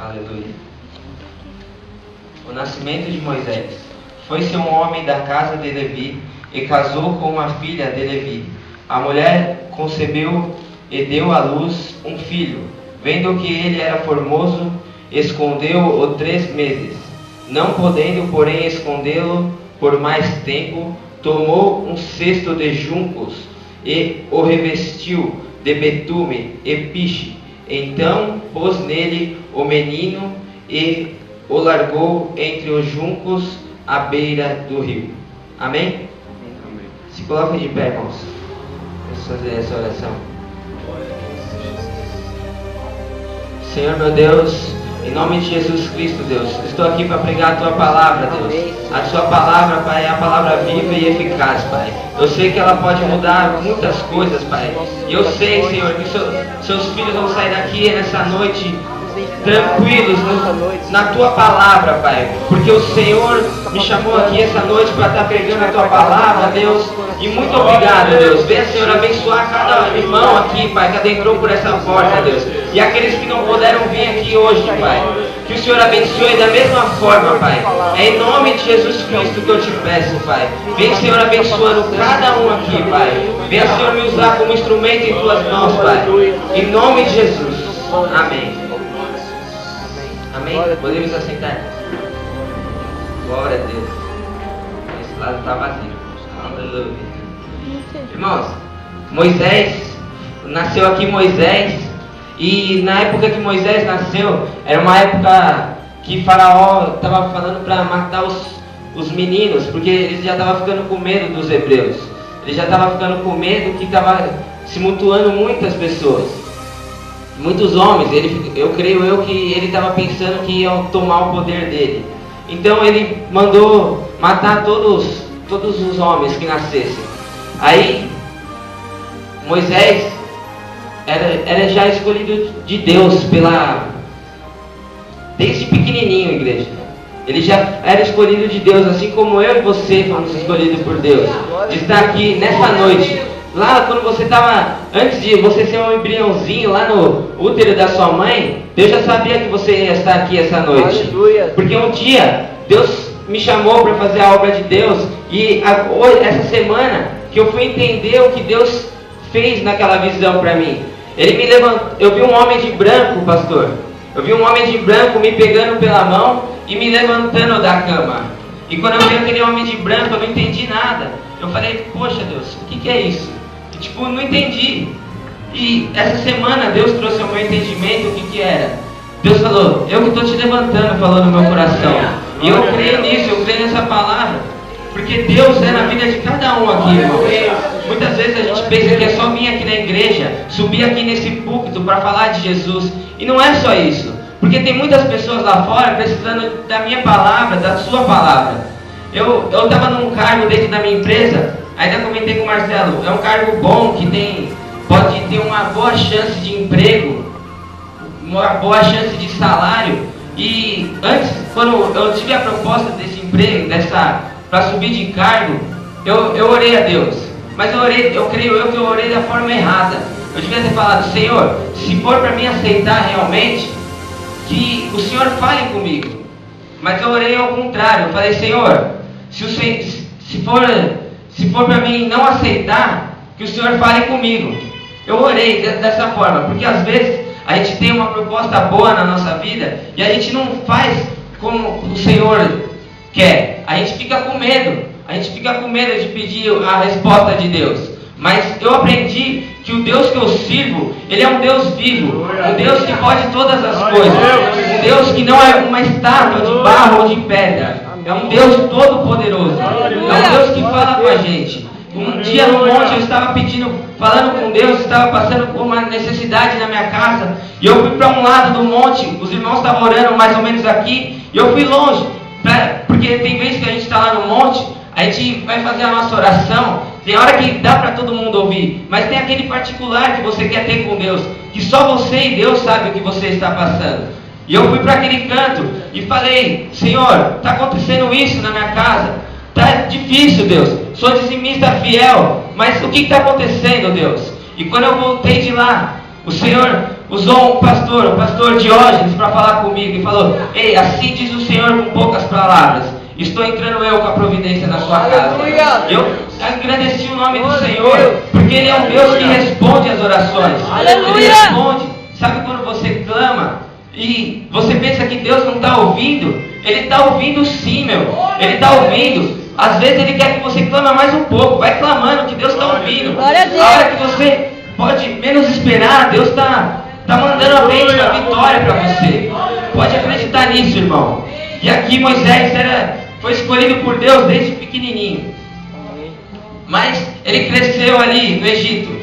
Aleluia. O nascimento de Moisés. Foi-se um homem da casa de Levi e casou com uma filha de Levi. A mulher concebeu e deu à luz um filho. Vendo que ele era formoso, escondeu-o 3 meses. Não podendo, porém, escondê-lo por mais tempo, tomou um cesto de juncos e o revestiu de betume e piche. Então pôs nele o menino e o largou entre os juncos à beira do rio. Amém? Amém. Se coloquem de pé, irmãos. Vamos fazer essa oração. Senhor meu Deus, em nome de Jesus Cristo, Deus, estou aqui para pregar a Tua palavra, Deus. A Tua palavra, Pai, é a palavra viva e eficaz, Pai. Eu sei que ela pode mudar muitas coisas, Pai. E eu sei, Senhor, que seus filhos vão sair daqui nessa noite tranquilos na Tua palavra, Pai. Porque o Senhor me chamou aqui essa noite para estar pregando a Tua palavra, Deus. E muito obrigado, Deus. Venha, Senhor, abençoar cada irmão aqui, Pai, que adentrou por essa porta, Deus. E aqueles que não puderam vir aqui hoje, Pai. Que o Senhor abençoe da mesma forma, Pai. É em nome de Jesus Cristo que eu te peço, Pai. Venha, Senhor, abençoando cada um aqui, Pai. Venha, Senhor, me usar como instrumento em Tuas mãos, Pai. Em nome de Jesus. Amém. Amém? Podemos assentar? Glória a Deus. Esse lado está vazio. Aleluia. Irmãos, Moisés, nasceu aqui Moisés. E na época que Moisés nasceu, era uma época que Faraó estava falando para matar os meninos, porque ele já estava ficando com medo dos hebreus. Ele já estava ficando com medo que estava se mutuando muitas pessoas. Muitos homens, eu creio que ele estava pensando que iam tomar o poder dele. Então ele mandou matar todos os homens que nascessem. Aí Moisés era já escolhido de Deus desde pequenininho, igreja. Ele já era escolhido de Deus, assim como eu e você fomos escolhidos por Deus. De estar aqui nessa noite. Lá quando você estava, antes de você ser um embriãozinho lá no útero da sua mãe, Deus já sabia que você ia estar aqui essa noite. Aleluia. Porque um dia Deus me chamou para fazer a obra de Deus. E essa semana que eu fui entender o que Deus fez naquela visão para mim. Ele me levantou, eu vi um homem de branco, pastor. Eu vi um homem de branco me pegando pela mão e me levantando da cama. E quando eu vi aquele homem de branco, eu não entendi nada. Eu falei, poxa Deus, o que é isso? E não entendi. E essa semana Deus trouxe ao meu entendimento o que era. Deus falou, eu que estou te levantando, falou no meu coração. E eu creio nisso, eu creio nessa palavra. Porque Deus é na vida de cada um aqui, irmão. Muitas vezes a gente pensa que é só vir aqui na igreja, subir aqui nesse púlpito para falar de Jesus. E não é só isso. Porque tem muitas pessoas lá fora precisando da minha palavra, da sua palavra. Eu estava num cargo dentro da minha empresa, ainda comentei com o Marcelo, é um cargo bom que pode ter uma boa chance de emprego, uma boa chance de salário. E antes, quando eu tive a proposta desse emprego, para subir de cargo, eu orei a Deus. Mas eu creio que eu orei da forma errada. Eu devia ter falado, Senhor, se for para mim aceitar realmente, que o Senhor fale comigo. Mas eu orei ao contrário. Eu falei, Senhor, se for para mim não aceitar, que o Senhor fale comigo. Eu orei dessa forma, porque às vezes a gente tem uma proposta boa na nossa vida e a gente não faz como o Senhor quer. A gente fica com medo. A gente fica com medo de pedir a resposta de Deus. Mas eu aprendi que o Deus que eu sirvo, Ele é um Deus vivo, um Deus que pode todas as coisas, um Deus que não é uma estátua de barro ou de pedra, é um Deus todo poderoso, é um Deus que fala com a gente. Um dia no monte eu estava falando com Deus, estava passando por uma necessidade na minha casa, e eu fui para um lado do monte, os irmãos estavam orando mais ou menos aqui, e eu fui longe, porque tem vezes que a gente está lá no monte, a gente vai fazer a nossa oração, tem hora que dá para todo mundo ouvir, mas tem aquele particular que você quer ter com Deus, que só você e Deus sabe o que você está passando. E eu fui para aquele canto e falei, Senhor, está acontecendo isso na minha casa, está difícil, Deus, sou dizimista fiel, mas o que está acontecendo, Deus? E quando eu voltei de lá, o Senhor usou o pastor Diógenes, para falar comigo e falou: ei, assim diz o Senhor com poucas palavras, estou entrando eu com a providência na sua casa. Eu agradeci o nome do Senhor, porque Ele é um Deus que responde as orações. Ele responde. Sabe quando você clama e você pensa que Deus não está ouvindo? Ele está ouvindo sim, meu. Ele está ouvindo. Às vezes Ele quer que você clama mais um pouco. Vai clamando que Deus está ouvindo. A hora que você pode menos esperar, Deus está mandando a bênção, a vitória para você. Pode acreditar nisso, irmão. E aqui Moisés foi escolhido por Deus desde pequenininho. Mas ele cresceu ali no Egito.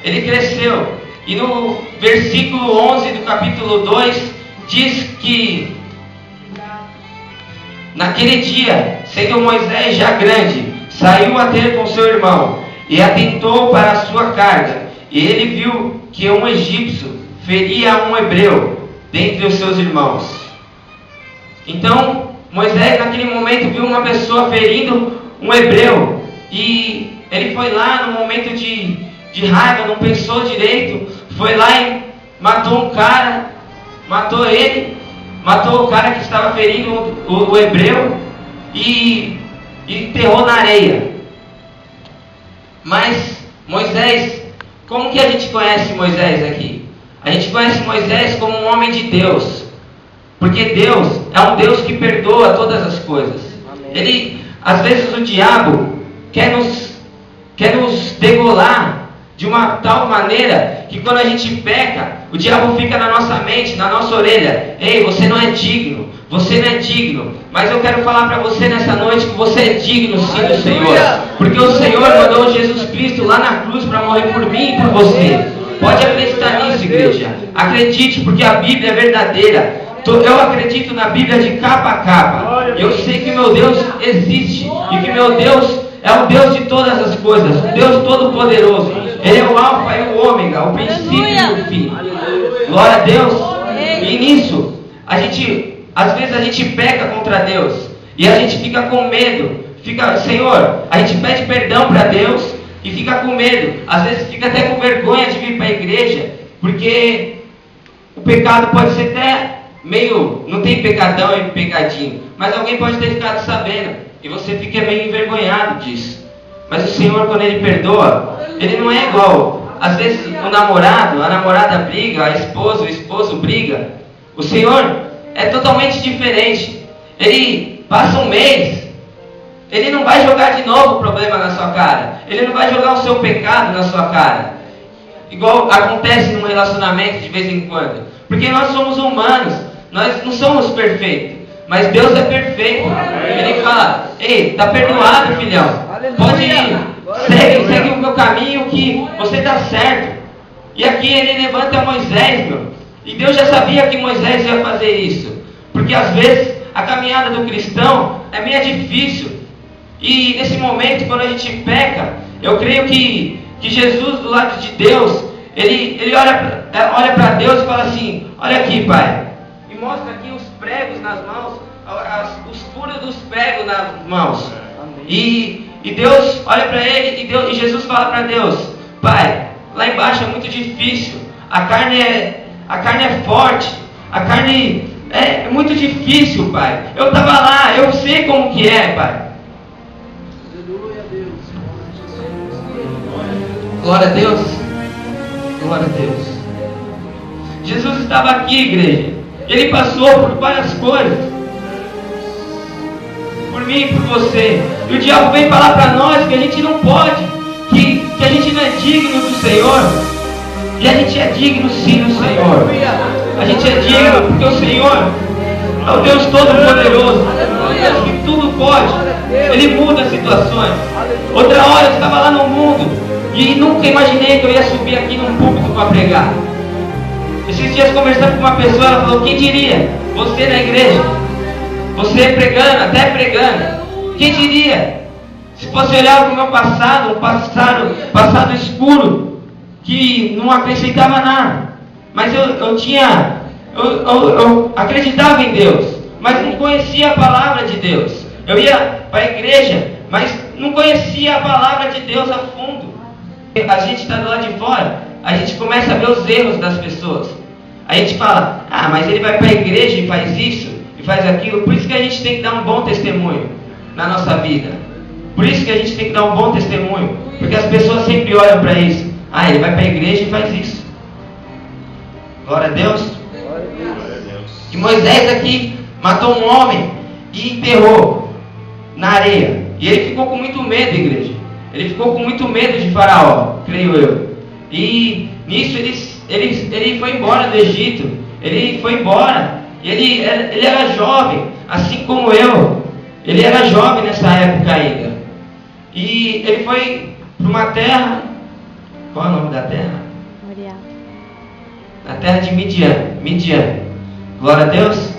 Ele cresceu. E no versículo 11 do capítulo 2 diz que naquele dia, sendo Moisés já grande, saiu a ter com seu irmão e atentou para a sua carga. E ele viu que um egípcio feria um hebreu dentre os seus irmãos. Então Moisés naquele momento viu uma pessoa ferindo um hebreu. E ele foi lá no momento de raiva, não pensou direito, foi lá e matou um cara, matou ele, matou o cara que estava ferindo o hebreu e enterrou na areia. Mas Moisés, como que a gente conhece Moisés aqui? A gente conhece Moisés como um homem de Deus, porque Deus é um Deus que perdoa todas as coisas. Ele, às vezes o diabo quer nos degolar de uma tal maneira que quando a gente peca, o diabo fica na nossa mente, na nossa orelha: ei, você não é digno, você não é digno. Mas eu quero falar para você nessa noite que você é digno sim do Senhor, porque o Senhor mandou Jesus Cristo lá na cruz para morrer por mim e por você. Pode acreditar nisso, igreja. Acredite, porque a Bíblia é verdadeira. Eu acredito na Bíblia de capa a capa. Eu sei que meu Deus existe e que meu Deus é o Deus de todas as coisas, o Deus Todo-Poderoso. Ele é o Alfa e o Ômega, o princípio e o fim. Glória a Deus. E nisso, às vezes a gente peca contra Deus e a gente fica com medo. Senhor, a gente pede perdão para Deus e fica com medo. Às vezes fica até com vergonha de vir para a igreja, porque o pecado pode ser até meio, não tem pecadão e pecadinho, mas alguém pode ter ficado sabendo e você fica meio envergonhado disso. Mas o Senhor, quando Ele perdoa, Ele não é igual. Às vezes o namorado, a namorada briga, a esposa, o esposo briga. O Senhor é totalmente diferente. Ele passa um mês, Ele não vai jogar de novo o problema na sua cara. Ele não vai jogar o seu pecado na sua cara, igual acontece num relacionamento de vez em quando. Porque nós somos humanos, nós não somos perfeitos, mas Deus é perfeito. Ele fala: ei, está perdoado, filhão, pode ir, segue o meu caminho que você está certo. E aqui Ele levanta Moisés, meu. E Deus já sabia que Moisés ia fazer isso, porque às vezes a caminhada do cristão é meio difícil. E nesse momento, quando a gente peca, eu creio que Jesus, do lado de Deus, ele olha para Deus e fala assim: olha aqui, Pai, e mostra aqui os pregos nas mãos, os furos dos pregos nas mãos. E Deus olha para ele e Jesus fala para Deus: Pai, lá embaixo é muito difícil, a carne é forte, a carne é muito difícil, Pai. Eu estava lá, eu sei como que é, Pai. Glória a Deus. Glória a Deus. Jesus estava aqui, igreja. Ele passou por várias coisas, por mim e por você. E o diabo vem falar para nós que a gente não pode, que a gente não é digno do Senhor. E a gente é digno sim do Senhor. A gente é digno porque o Senhor é o Deus Todo-Poderoso, o Deus que tudo pode. Ele muda as situações. Outra hora eu estava lá no mundo e nunca imaginei que eu ia subir aqui num púlpito para pregar. Esses dias conversando com uma pessoa, ela falou: quem diria? Você na igreja, você pregando, até pregando. Quem diria? Se fosse olhar para o meu passado, um passado escuro, que não acrescentava nada. Mas eu acreditava em Deus, mas não conhecia a palavra de Deus. Eu ia para a igreja, mas não conhecia a palavra de Deus a fundo. A gente está do lado de fora, a gente começa a ver os erros das pessoas. A gente fala, ah, mas ele vai para a igreja e faz isso, e faz aquilo. Por isso que a gente tem que dar um bom testemunho na nossa vida. Por isso que a gente tem que dar um bom testemunho. Porque as pessoas sempre olham para isso. Ah, ele vai para a igreja e faz isso. Glória a Deus. E Moisés aqui matou um homem e enterrou na areia. E ele ficou com muito medo, igreja. Ele ficou com muito medo de Faraó, creio eu. E nisso ele foi embora do Egito. Ele foi embora. Ele era jovem, assim como eu. Ele era jovem nessa época ainda. E ele foi para uma terra. Qual é o nome da terra? Moriá. Na terra de Midian. Glória a Deus.